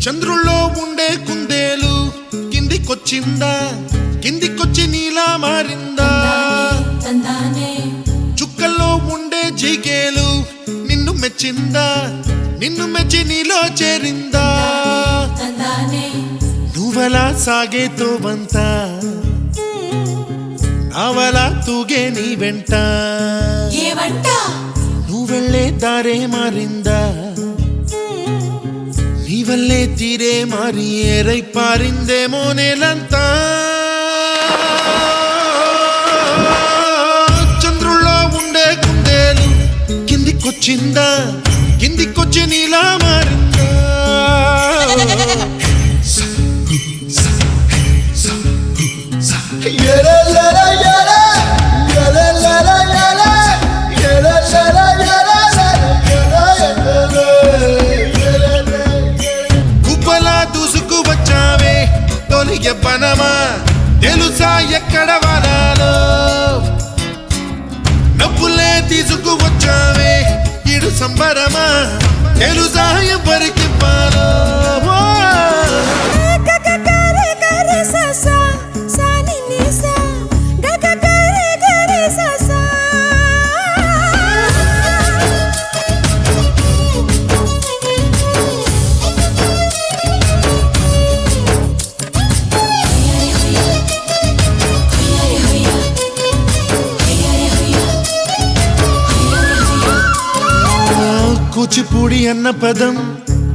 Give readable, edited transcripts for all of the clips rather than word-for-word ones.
చంద్రుల్లో ఉండే కుందేలు కిందికొచ్చిందా, కిందికొచ్చి నీలా మారిందా? చుక్కల్లో ఉండే జిగేలు నిన్ను మెచ్చిందా, నిన్ను మెచ్చి నీలో చేరిందా? నువ్వలా సాగే తోవంత నావలా తూగే నీ వెంట, నువ్వెళ్ళే దారే మారిందా? నీ వల్లే తీరే మారి ఏరై పారిందేమో నేలంతా. చంద్రుల్లో ఉండే కుందేలు కిందికొచ్చిందా, కిందికొచ్చి నీలా మారిందా? యవ్వనమా తెలుసా ఎక్కడ వాడాలో, నవ్వులే తీసుకువచ్చావే ఇడు సంబరమా తెలుసా ఎవరికి ఇవ్వాలో? కూచిపూడి అన్న పదం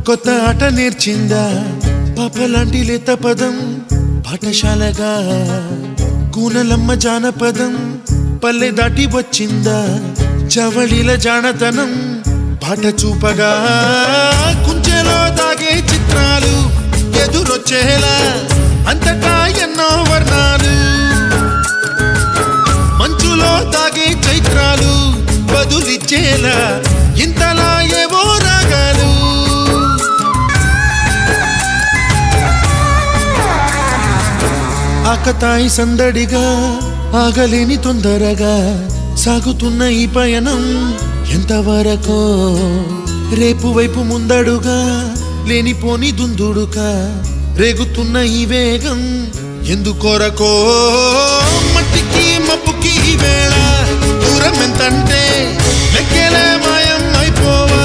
కొత్త ఆట నేర్చిందా, పాపలాంటి లేత పదం పాఠశాలగా? కూనలమ్మ జానపదం పల్లె దాటి వచ్చిందా, చవళిల జానతనం పాట చూపగా? కుంచెలో దాగే చిత్రాలు ఎదురొచ్చేలా అంతటా ఎన్నో వర్ణాలు, మంచులో దాగే చైత్రాలు బదులిచ్చేలా ఇంతలా ఏవో రాగాలు. ఆకతాయి సందడిగా ఆగలేని తొందరగా సాగుతున్న ఈ పయనం ఎంతవరకో, రేపు వైపు ముందడుగా లేనిపోని దుందుడుగా రేగుతున్న ఈ వేగం ఎందుకొరకో? మట్టికి మప్పుకి ఈ వేళ దూరం ఎంతంటే లెక్కలే మాయం అయిపోవా?